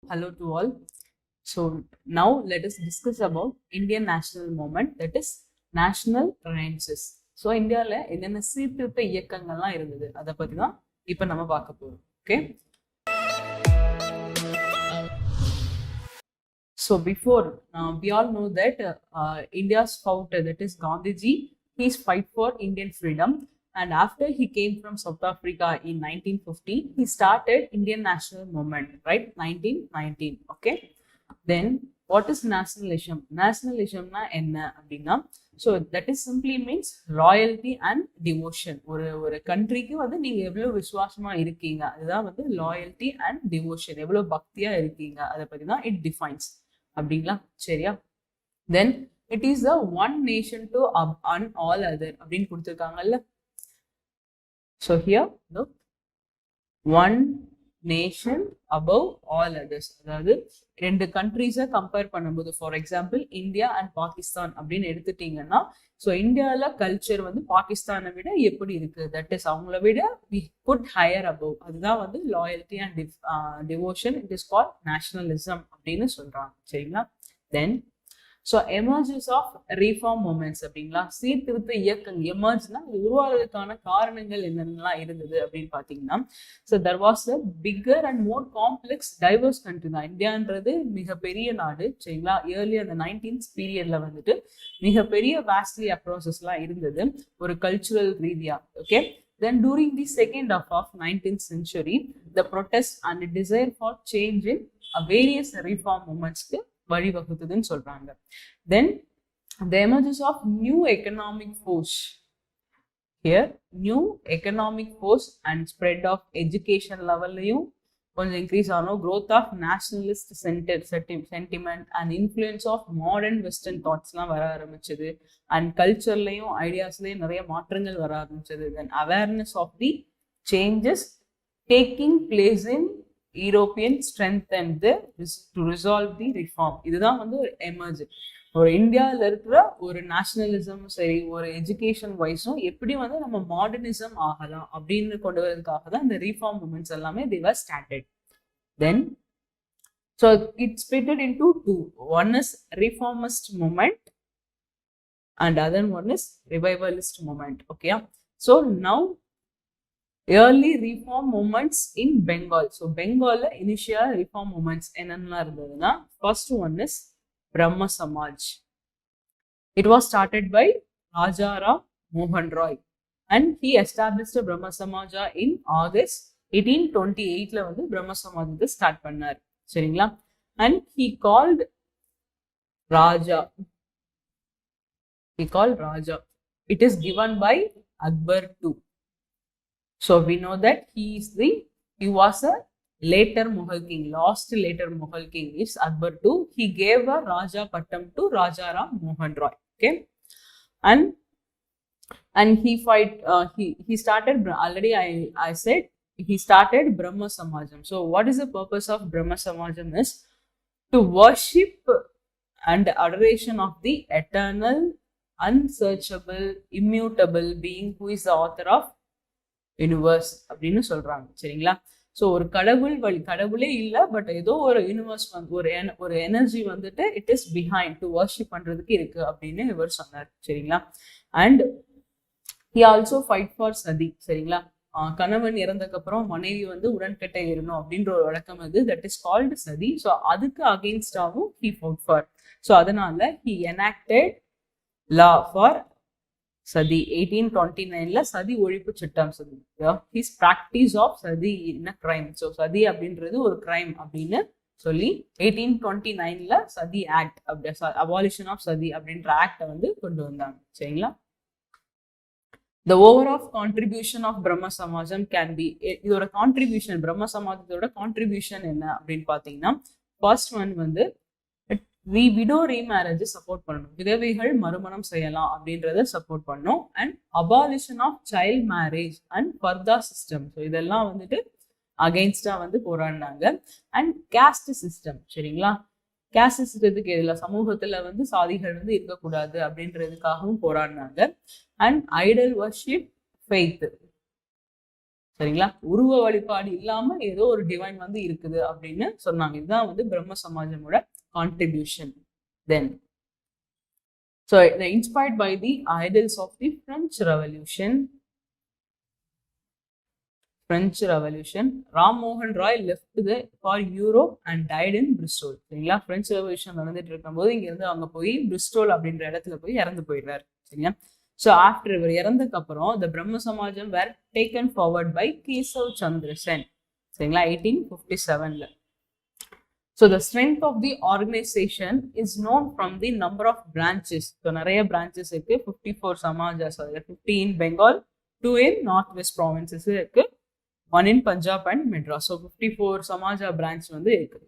Hello to all. So now let us discuss about Indian national movement, that is national alliances. So இந்தியாவில் என்னென்ன சீர்திருத்த இயக்கங்கள்லாம் இருந்தது அதை பற்றி தான் இப்போ நம்ம பார்க்க போகிறோம். Okay, so before we all know that India's founder, that is Gandhiji, his fight for Indian freedom, and after he came from South Africa in 1950, he started Indian national movement, right? 1919. Okay, then what is nationalism? Nationalism na enna அப்படின்னா, so that is simply means loyalty and devotion. ஒரு கண்ட்ரிக்கு வந்து நீங்க எவ்வளவு விசுவாசமா இருக்கீங்க, அதுதான் வந்து loyalty and devotion. எவ்வளவு பக்தியா இருக்கீங்க அதை பத்தி தான் it defines. அப்படிங்களா? சரியா? Then it is the one nation to an all other அப்படின்னு கொடுத்துருக்காங்கல்ல. So here the one nation above all others, அதாவது ரெண்டு கண்ட்ரிஸை கம்பேர் பண்ணும்போது, for example India and Pakistan அப்படின்னு எடுத்துட்டீங்கன்னா, ஸோ இந்தியாவில் கல்ச்சர் வந்து பாகிஸ்தானை விட எப்படி இருக்கு, தட் இஸ் அவங்கள விட வி புட் ஹையர் அபவ், அதுதான் வந்து loyalty and devotion. It is called nationalism அப்படின்னு சொல்றாங்க. சரிங்களா? Then so emerges of reform movements அப்படிங்களா, சீர்திருத்த இயக்கங்கள் எமர்ஜ்னா உருவாகிறதுக்கான காரணங்கள் என்னென்னலாம் இருந்தது அப்படின்னு பார்த்தீங்கன்னா, so there was a bigger and more complex divorce country தான். இந்தியான்றது மிகப்பெரிய நாடு. சரிங்களா? ஏர்லி அந்த 19th பீரியட்ல வந்துட்டு மிகப்பெரிய வேஸ்ட்லி அப்ரோசஸ்லாம் இருந்தது ஒரு கல்ச்சுரல் ரீதியா. Okay, then during the second half of 19th century, the protest and the desire for change in various reform movements வழிவகுத்ததுன்னு சொல்றாங்க. தென் the emergence of new economic force, here new economic force and spread of education levelலையும் கொஞ்சம் increase ஆகணும். growth of nationalist sentiment and influence of modern western thoughtsலாம் வர ஆரம்பிச்சது. And கல்ச்சர்லையும் ஐடியாஸ்லையும் நிறைய மாற்றங்கள் வர ஆரம்பிச்சது. தென் awareness of the changes taking place in European strength and to resolve the reform. இதுதான் வந்து ஒரு எமர்ஜ். ஒரு இந்தியாவில் இருக்கிற ஒரு நேஷனலிசமும் சரி, ஒரு எஜுகேஷன் வைஸும் எப்படி வந்து நம்ம மாடர்னிசம் ஆகலாம் அப்படின்னு கொண்டு வரதுக்காக தான் இந்த ரீஃபார்ம் மூமெண்ட்ஸ் எல்லாமே they were started. Then so it's split into two. One is reformist movement and other one is revivalist movement. Okay, so now early reform movements in Bengal. So Bengal initial reform movements என்னென்னலாம் இருந்ததுன்னா, first one is Brahma Samaj. It was started by Rajaram Mohan Roy and he established Brahma Samaj in August 1828ல வந்து Brahma Samaj வந்து start பண்ணார். சரிங்களா? and he called Raja. It is given by Akbar too. So we know that he was a later Mughal king, later Mughal king is Akbar II. He gave a Raja Pattam to Rajaram Mohan Roy. Okay, and he started, already I said he started Brahma Samajam. So what is the purpose of Brahma Samajam is to worship and adoration of the eternal, unsearchable, immutable being who is the author of universe அப்படின்னு சொல்றாங்க. சரிங்களா? So ஒரு கடவுளே இல்லை, but ஏதோ ஒரு universe வந்து ஒரு எனர்ஜி வந்துட்டு it is behind to worship பண்றதுக்கு இருக்கு அப்படின்னு இவர் சொன்னார். சரிங்களா? And he also fight for சதி. சரிங்களா? கணவன் இறந்ததுக்கு அப்புறம் மனைவி வந்து உடன்கட்டை ஏறணும் அப்படின்ற ஒரு வழக்கம் அது, தட் இஸ் கால்டு சதி. ஸோ அதுக்கு அகெயின்ஸ்டாகவும் ஹி ஃபவுட் ஃபார். ஸோ அதனால ஹி எனாக்டட் லா ஃபார் சதி 1829ல சதி ஒழிப்பு சட்டம். சதி ஹிஸ் பிராக்டிஸ் ஆஃப் சதி இன் அ கிரைம். ஸோ சதி அப்படின்றது ஒரு கிரைம் அப்படின்னு சொல்லி 1829ல சதி ஆக்ட், அப்படி அபாலிஷன் ஆஃப் சதி அப்படின்ற ஆக்டை வந்து கொண்டு வந்தாங்க. சரிங்களா? The overall contribution of Brahma Samajam can be, இதோட கான்ட்ரிபியூஷன், பிரம்ம சமாஜத்தோட கான்ட்ரிபியூஷன் என்ன அப்படின்னு பார்த்தீங்கன்னா, ஃபர்ஸ்ட் ஒன் வந்து விடோ ரீமேரேஜ் சப்போர்ட் பண்ணணும், விதவைகள் மறுமணம் செய்யலாம் அப்படின்றத சப்போர்ட் பண்ணணும். And abolition of child marriage and purdah system. So இதெல்லாம் வந்துட்டு அகெயின்ஸ்டா வந்து போராடினாங்க. And caste system. சரிங்களா? கேஸ்ட் சிஸ்டத்துக்கு எதிர சமூகத்துல வந்து சாதிகள் வந்து இருக்கக்கூடாது அப்படின்றதுக்காகவும் போராடினாங்க. And idol worship, faith. சரிங்களா? உருவ வழிபாடு இல்லாம ஏதோ ஒரு டிவைன் வந்து இருக்குது அப்படின்னு சொன்னாங்க. இதுதான் வந்து பிரம்ம சமாஜமோட contribution. Then so inspired by the idols of the French Revolution, Ram Mohan Roy left for Europe and died in Bristol. சரிங்களா? பிரெஞ்சு ரெவல்யூஷன் நடந்துட்டு இருக்கும்போது இங்க இருந்து அவங்க போய் பிரிஸ்டோல் அப்படின்ற இடத்துல போய் இறந்து போயிடுறாரு. சரிங்களா? ஸோ ஆஃப்டர் இவர் இறந்ததுக்கு அப்புறம் the Brahmo Samaj were taken forward by Keshav Chandra Sen. சரிங்களா? 1857ல. So the strength of the organization is known from the number of branches. So நிறைய branches இருக்கு. 54 சமாஜாஸ், 50 in Bengal, 2 in Northwest provinces இருக்கு, 1 in Punjab and Madras. So 54 சமாஜா branch வந்து இருக்கு.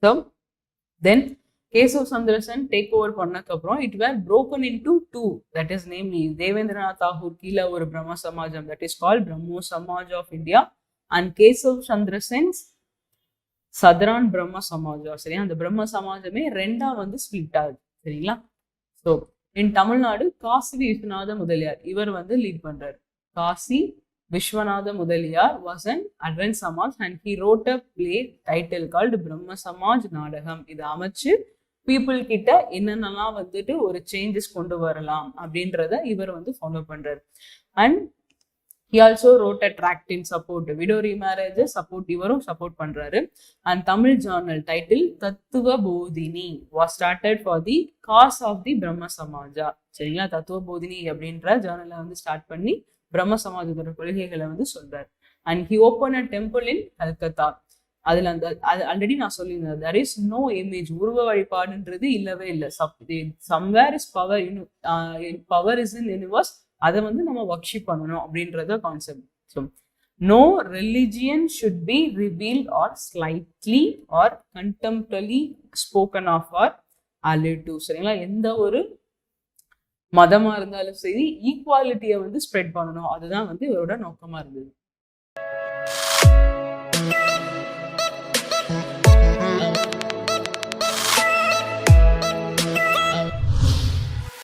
So then Kesav Chandra Sen take over பண்ணக்கு அப்புறம் it were broken into two, that is namely Devendranath Tagore கீழ ஒரு பிரம்ம சமாஜம் that is called Brahmo Samaj of India and Kesav Chandra Sen's சதரான் பிரம்ம சமாஜா. சரியா? அந்த பிரம்ம சமாஜமே ரெண்டா வந்து ஸ்பிளிட் ஆகுது. சரிங்களா? ஸோ இன் தமிழ்நாடு காசி விஸ்வநாத முதலியார் இவர் வந்து லீட் பண்றாரு. Kasi Viswanatha Mudaliar was an advent Samaj and he wrote a play title called Brahma Samaj நாடகம். இதை அமைச்சு பீப்புள் கிட்ட என்னென்னலாம் வந்துட்டு ஒரு சேஞ்சஸ் கொண்டு வரலாம் அப்படின்றத இவர் வந்து ஃபாலோ பண்றாரு. And he also wrote a tract in support widow remarriage support இவரும் சப்போர்ட் பண்றாரு. and Tamil journal title தத்துவ Bodhini was started for the cause of the பிரம்ம சமாஜா. சரிங்களா? தத்துவ போதினி அப்படின்ற ஜேர்னலை வந்து ஸ்டார்ட் பண்ணி பிரம்ம சமாஜத்தோட கொள்கைகளை வந்து சொல்றாரு. and he opened a temple in Calcutta. அதுல அந்த ஆல்ரெடி நான் சொல்லியிருந்தேன், there is no image, உருவ வழிபாடுன்றது இல்லவே இல்லை. somewhere is power, power is in universe, அதை வந்து நம்ம வர்ஷிப் பண்ணணும் அப்படின்றத concept. So no religion should be reviled or slightly or contemptuously spoken of or alluded to. சரிங்களா? எந்த ஒரு மதமா இருந்தாலும் சரி ஈக்குவாலிட்டியை வந்து ஸ்ப்ரெட் பண்ணணும், அதுதான் வந்து இவரோட நோக்கமா இருந்தது.